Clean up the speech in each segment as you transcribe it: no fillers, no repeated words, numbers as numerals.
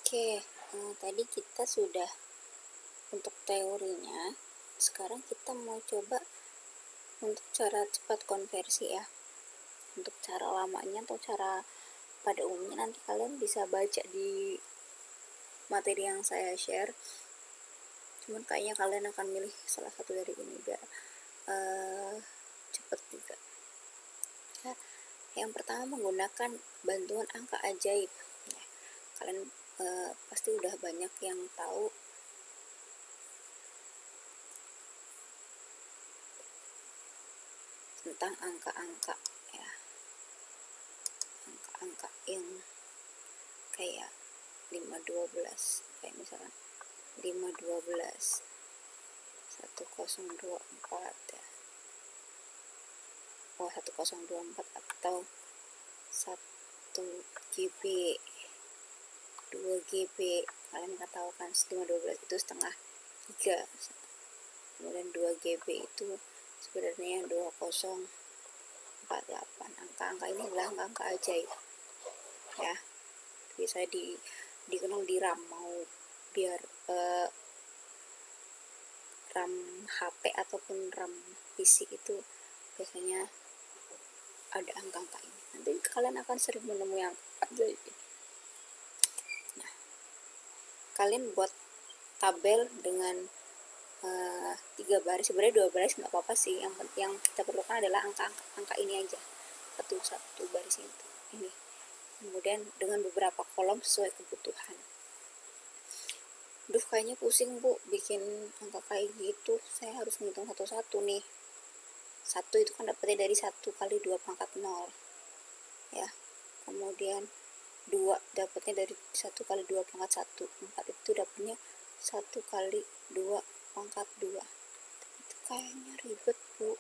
Oke, tadi kita sudah untuk teorinya. Sekarang kita mau coba untuk cara cepat konversi ya. Untuk cara lamanya atau cara pada umumnya nanti kalian bisa baca di materi yang saya share. Cuman kayaknya kalian akan milih salah satu dari ini biar cepat juga. Ya, yang pertama menggunakan bantuan angka ajaib. Ya, kalian pasti udah banyak yang tahu tentang angka-angka ya, angka-angka yang kayak 512, kayak misalkan 512 1024 ya, 1024 atau 1 GB 2 GB. Kalian nggak tahu kan 512 itu setengah giga, kemudian 2 GB itu sebenarnya 2048. Angka-angka ini adalah angka-angka ajaib ya, bisa dikenal di RAM. Mau biar RAM HP ataupun RAM PC itu biasanya ada angka-angka ini. Nanti kalian akan sering menemui angka ajaib. Nah, kalian buat tabel dengan 3 baris, sebenarnya 2 baris nggak apa-apa sih, yang kita perlukan adalah angka ini aja, satu baris ini, kemudian dengan beberapa kolom sesuai kebutuhan. Duh, kayaknya pusing bu bikin angka kayak gitu, saya harus ngitung satu-satu nih. 1 itu kan dapatnya dari 1 kali 2 pangkat 0 ya, kemudian 2 dapatnya dari 1 kali 2 pangkat 1, 4 itu dapatnya 1 kali 2 pangkat 2. Itu kayaknya ribet bu,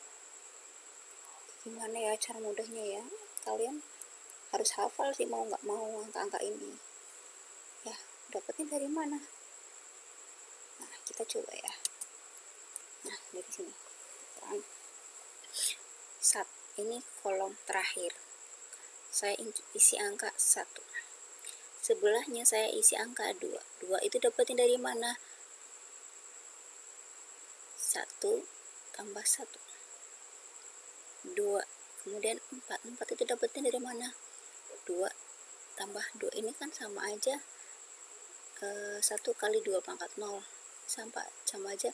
gimana ya cara mudahnya ya? Kalian harus hafal sih mau nggak mau angka-angka ini ya. Dapatnya dari mana? Nah, kita coba ya. Nah, dari sini kan, ini kolom terakhir saya isi angka 1, sebelahnya saya isi angka 2. 2 itu dapatnya dari mana? 1 tambah 1, 2. Kemudian 4 itu dapatnya dari mana? 2 tambah 2. Ini kan sama aja 1 kali 2 pangkat 0, sama aja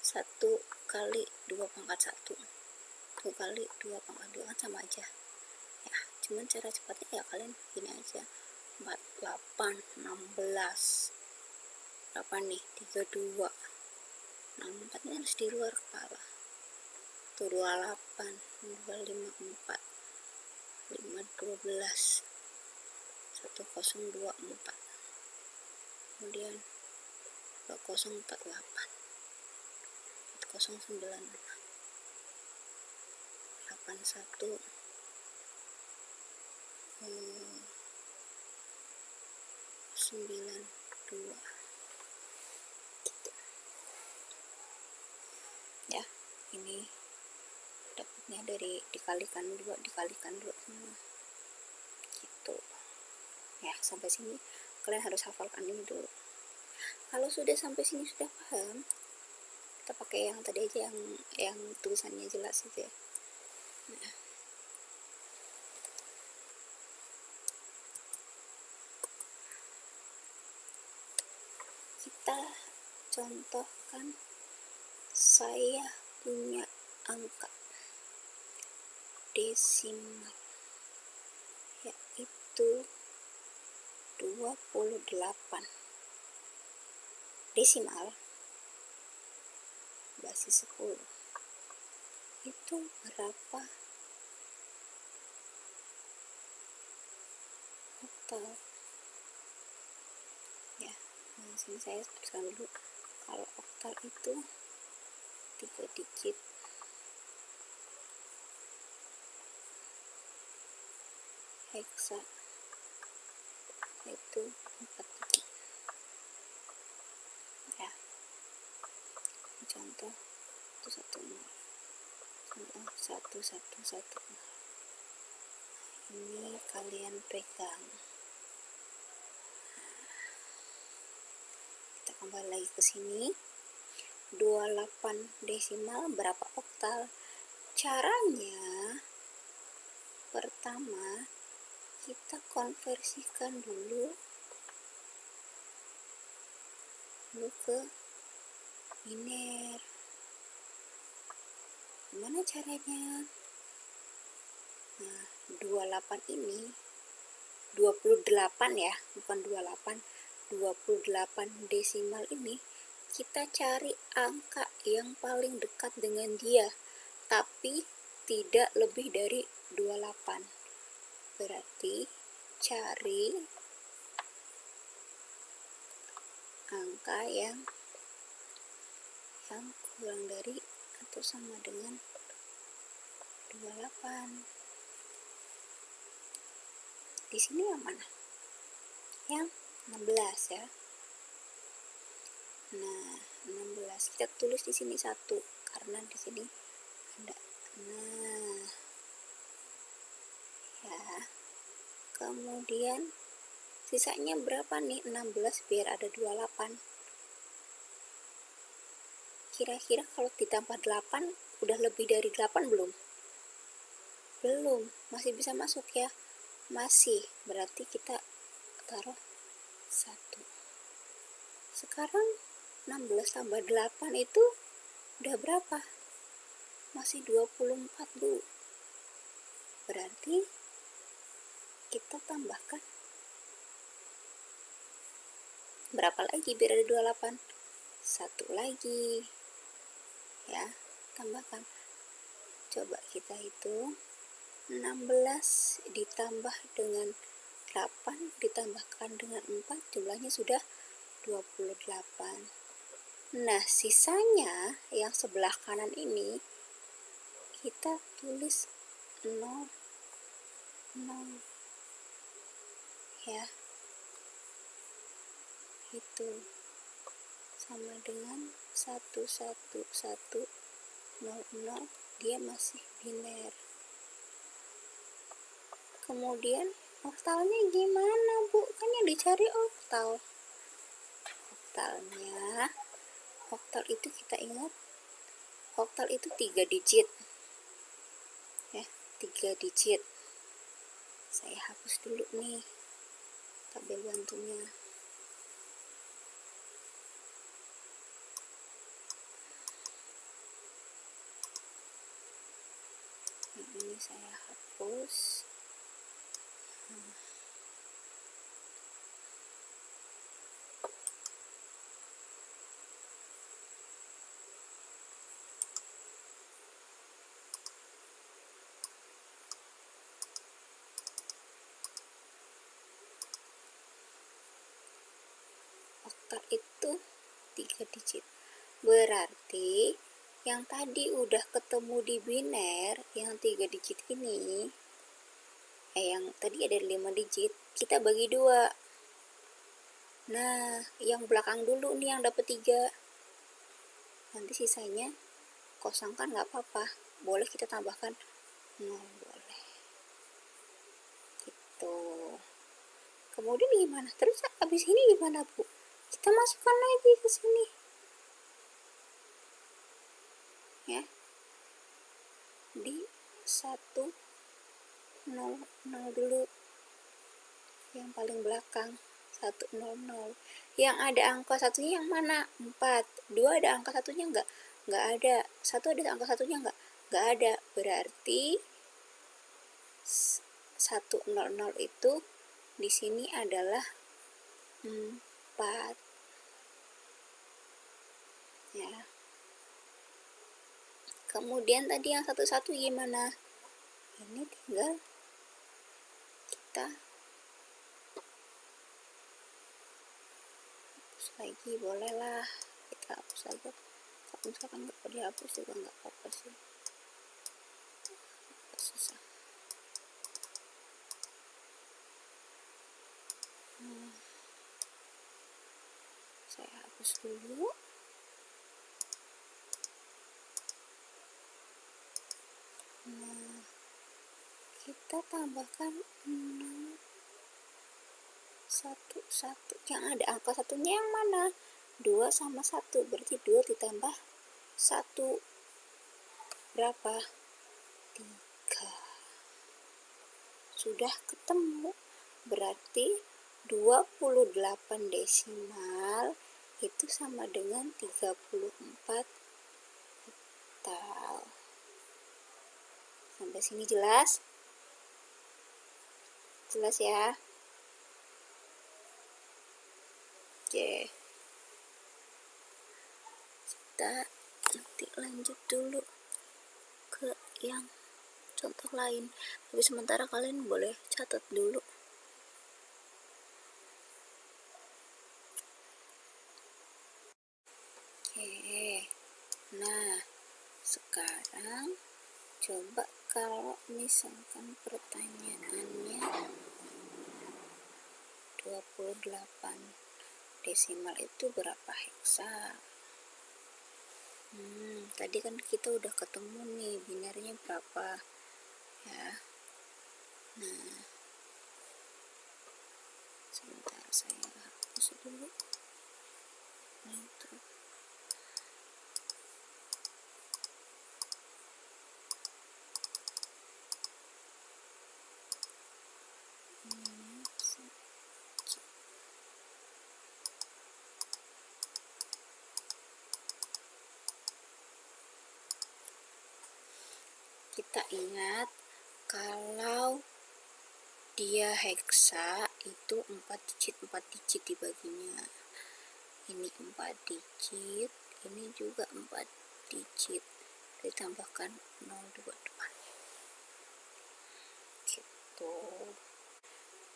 1 kali 2 pangkat 1, 1 kali 2 pangkat 2 kan sama aja ya. Cuman cara cepatnya ya kalian gini aja, 4, 8, 16, 8 nih, 32, 64 ini harus di luar kepala tuh, 28, 254, 512, 1024, kemudian 2048, 4095, 81, 92 gitu ya. Ini dapatnya dari dikalikan 2 gitu ya. Sampai sini kalian harus hafalkan ini dulu. Kalau sudah sampai sini sudah paham, kita pakai yang tadi aja, yang tulisannya jelas itu ya. Nah, kita contohkan, saya punya angka desimal yaitu 28. Desimal basis 10 itu berapa oktal ya. Nah, sini saya tuliskan dulu, kalau oktal itu 3 digit, heksa itu 4 digit ya. Contoh 110, contoh 111. Ini kalian pegang. kembali lagi ke sini. 28 desimal berapa oktal? Caranya pertama kita konversikan dulu ke biner. Gimana caranya? Nah, 28 ini 28 ya, bukan 28. 28 desimal ini kita cari angka yang paling dekat dengan dia, tapi tidak lebih dari 28. Berarti cari angka yang kurang dari atau sama dengan 28. Di sini yang mana? Yang 16 ya. Nah, 16 kita tulis di sini 1 karena di sini ada. Nah, ya. Kemudian sisanya berapa nih? 16 biar ada 28. Kira-kira kalau ditambah 8 udah lebih dari 8 belum? Belum, masih bisa masuk ya. Masih, berarti kita taruh 1. Sekarang 16 tambah 8 itu udah berapa? Masih 24, Bu. Berarti kita tambahkan berapa lagi biar ada 28? 1 lagi. Ya, tambahkan. Coba kita hitung. 16 ditambah dengan 8 ditambahkan dengan 4 jumlahnya sudah 28. Nah, sisanya yang sebelah kanan ini kita tulis 0, 0 ya. Itu sama dengan 1, 1, 1, 0, 0, dia masih biner. Kemudian oktalnya gimana, Bu? Kan yang dicari oktal. Oktal itu kita ingat, oktal itu 3 digit ya, 3 digit. Saya hapus dulu nih tabel bantunya. Ini saya hapus. Oktal itu 3 digit. Berarti yang tadi udah ketemu di biner, yang 3 digit ini, yang tadi ada 5 digit, kita bagi 2. Nah, yang belakang dulu nih yang dapat 3. Nanti sisanya kosongkan nggak apa-apa. Boleh kita tambahkan 0, boleh. Gitu. Kemudian gimana? Terus habis ini gimana, Bu? Kita masukkan lagi ke sini. Ya. Di 1, 0, 0 dulu. Yang paling belakang 1, 0, 0. Yang ada angka satunya yang mana? 4. 2 ada angka satunya enggak? Enggak ada. 1 ada angka satunya enggak? Enggak ada. Berarti 1, 0, 0 itu di sini adalah 4. Ya. Kemudian tadi yang 1, 1 gimana? Ini tinggal kita hapus lagi, bolehlah kita hapus aja. Kalau misalkan nggak dihapus juga nggak apa-apa sih, susah. Saya hapus dulu. Nah, kita tambahkan 6, 1, 1. Yang ada angka satunya yang mana? 2 sama 1, berarti 2 ditambah 1 berapa? 3. Sudah ketemu, berarti 28 desimal itu sama dengan 34 oktal. Sampai sini jelas? Jelas ya? Oke. Kita nanti lanjut dulu ke yang contoh lain. Tapi sementara kalian boleh catat dulu. Oke. Nah, sekarang coba kalau misalkan pertanyaannya 28 desimal itu berapa heksa? Tadi kan kita udah ketemu nih binernya berapa ya. Nah, sebentar saya hapus dulu. Itu kita ingat kalau dia heksa itu 4 digit dibaginya. Ini 4 digit, ini juga 4 digit, ditambahkan 02 depannya. Gitu.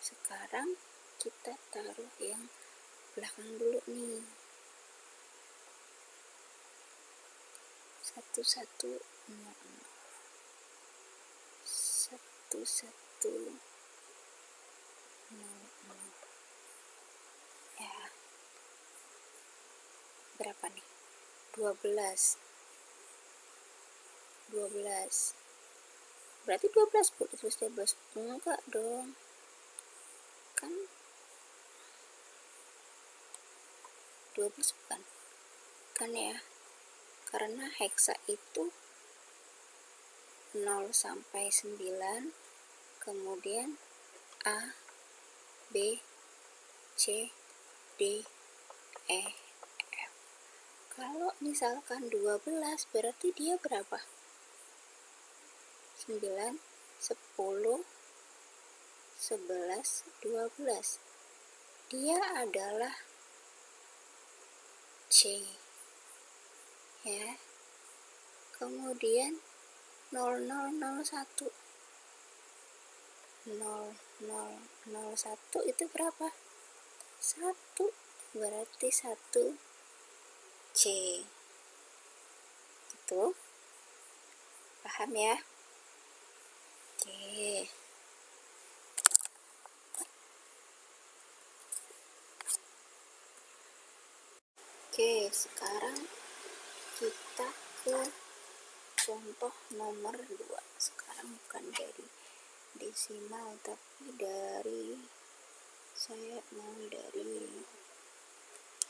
Sekarang kita taruh yang belakang dulu nih. 1100 ya. Berapa nih? 12. Berarti 12 Bu, terus 12. Enggak dong. Kan 12 bukan? Kan ya. Karena heksa itu 0 sampai 9, kemudian A, B, C, D, E, F. Kalau misalkan 12 berarti dia berapa? 9, 10, 11, 12. Dia adalah C. Ya. Kemudian 0001. 0001 itu berapa? 1. Berarti 1 C. Gitu. Paham ya? Oke. Oke, sekarang kita ke contoh nomor 2. Sekarang bukan dari desimal tapi saya mau dari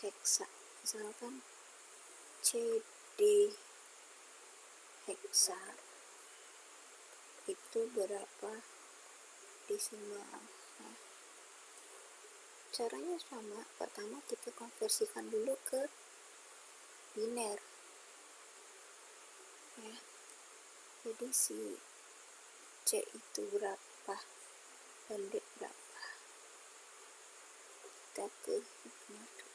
heksa. Misalkan CD heksa itu berapa desimal? Nah, caranya sama. Pertama kita konversikan dulu ke biner ya. Jadi si C itu berapa dan D berapa? Kita ke biner dulu.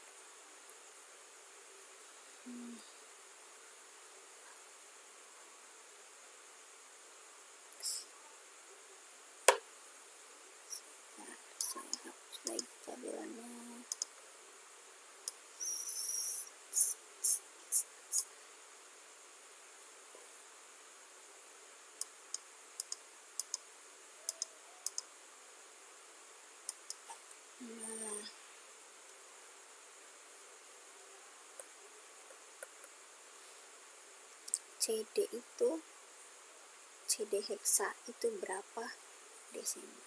Nah, saya hapus lagi tabelannya. Nah, CD heksa itu berapa desimal?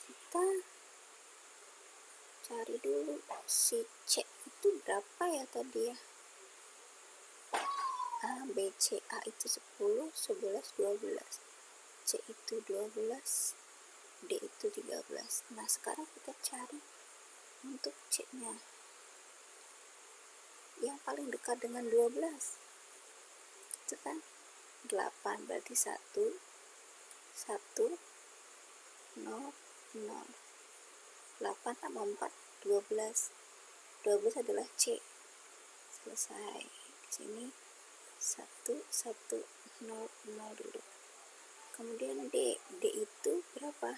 Kita cari dulu si C itu berapa ya tadi ya. A, B, C, A itu 10, 11, 12, C itu 12, D itu 13. Nah sekarang kita cari untuk C nya yang paling dekat dengan 12 itu kan 8, berarti 1, 1, 0, 0. 8 tambah 4, 12. 12 adalah C. Selesai. Di sini 1, 1, 0, 0 dulu. Kemudian D. D itu berapa?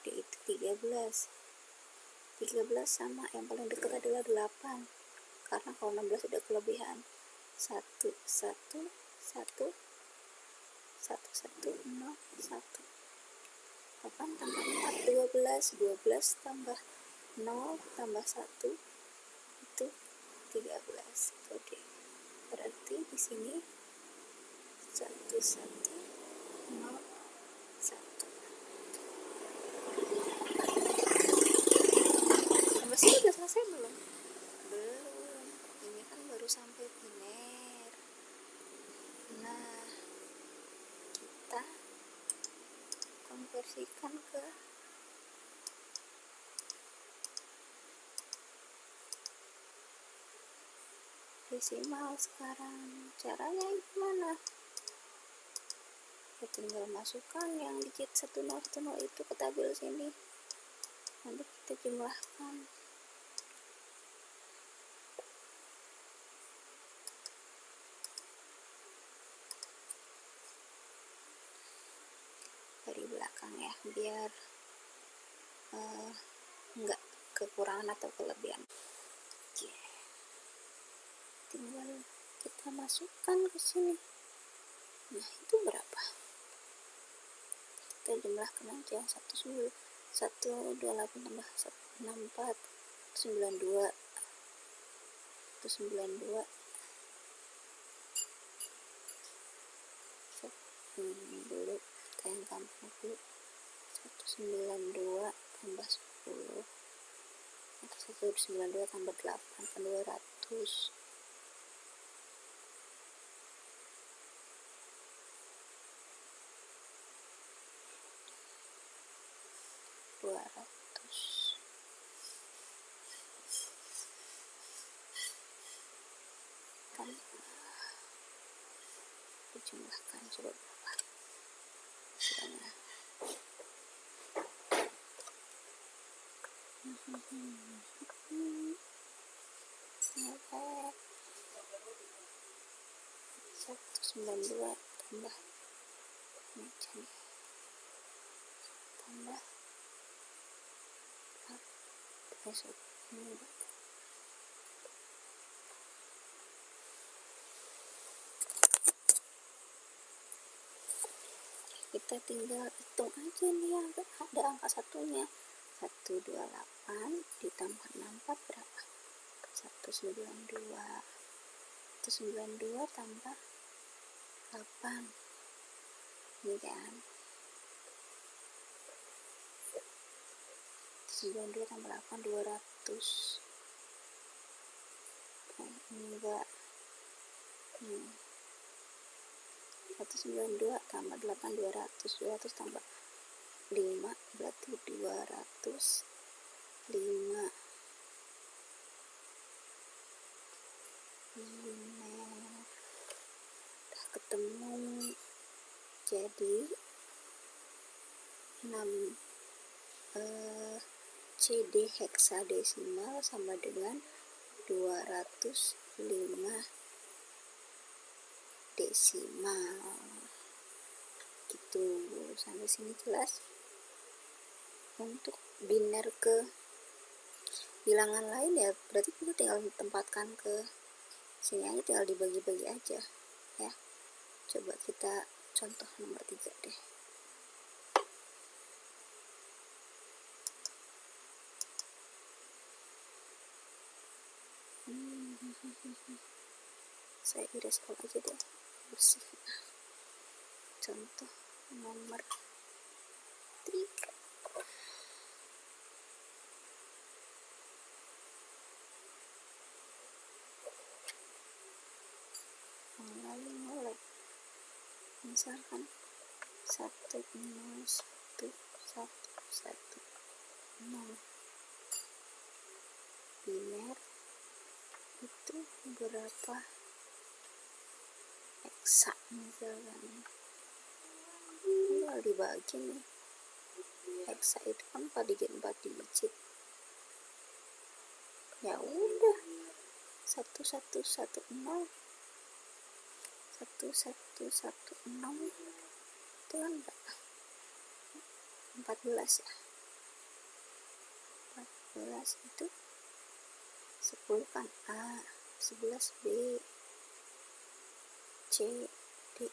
D itu 13. 13 sama yang paling dekat adalah 8. Karena kalau 16 sudah kelebihan. 1, 1, 1, 1, 1, 0, 1. 8 tambah 4, 12. 12 tambah 0 tambah 1 itu 13. Oke. Berarti di sini 1, 1, 0, 1. Sampai sini udah selesai belum? Belum. Ini kan baru sampai biner. Nah, kita konversikan ke desimal sekarang. Caranya gimana? Ya tinggal masukkan yang digit 1010 itu ke tabel sini. Nanti kita jumlahkan. Dari belakang ya, biar enggak kekurangan atau kelebihan. Oke. Tinggal kita masukkan ke sini. Nah, itu berapa? Kita jumlahkan aja. 128 tambah 64 92. 92. Dulu kita yang gampang dulu. 192 tambah 10 atau 192 tambah 8 kan 200. 200 tambah, dijumlahkan coba berapa hasilnya. Satu 92 tambah tambah kita tinggal hitung aja nih yang ada angka satunya. 128 ditambah 64 berapa? 192. 192 tambah 8 ini kan 92 tambah 8 200. Ini enggak 192 tambah 8 200. 200 tambah 5 berarti 205. Udah ketemu. Jadi 6 CD heksadesimal sama dengan 205 desimal. Gitu. Sampai sini jelas. Untuk biner ke bilangan lain ya berarti kita tinggal tempatkan ke sini aja, tinggal dibagi-bagi aja ya. Coba kita contoh nomor 3 deh. Saya iris all aja deh, bersih. Contoh nomor 3. misalkan 1 0 1 1 1 0 biner itu berapa heksa misalkan, tinggal dibagi nih. Heksa itu kan 4 digit, ya udah 1 1 1 0 1 1 1 0 itu kan 14 ya, 14 itu 10 kan A, 11 B, C, D,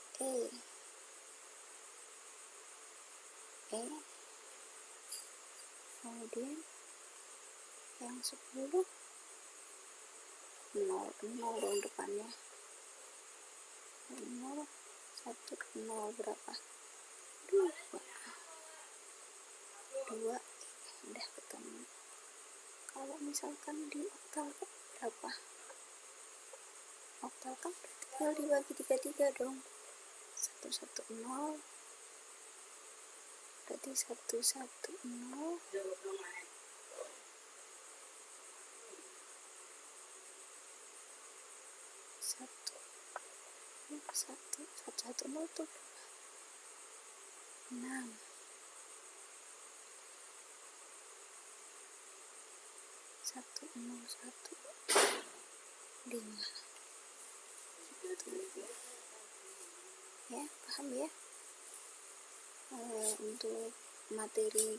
kemudian yang 10 0 0 dong depannya, 0 1 0 berapa, 2 udah ketemu. Kalau misalkan di oktalkan berapa, oktalkan tinggal dibagi 33 dong, 1 1 0 berarti 1 1 0 1 0 tuh 6, 1 0 1 5 gitu. Ya paham ya. Untuk materi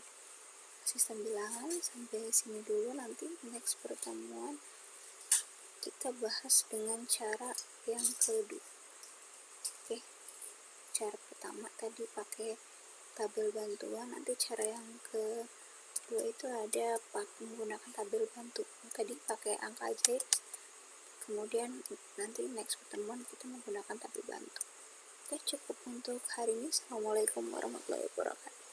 sistem bilangan sampai sini dulu, nanti next pertemuan kita bahas dengan cara yang kedua. Oke, cara pertama tadi pakai tabel bantuan, nanti cara yang kedua itu ada menggunakan tabel bantu, tadi pakai angka ajaib, kemudian nanti next pertemuan kita menggunakan tabel bantu. Oke, cukup untuk hari ini. Assalamualaikum warahmatullahi wabarakatuh.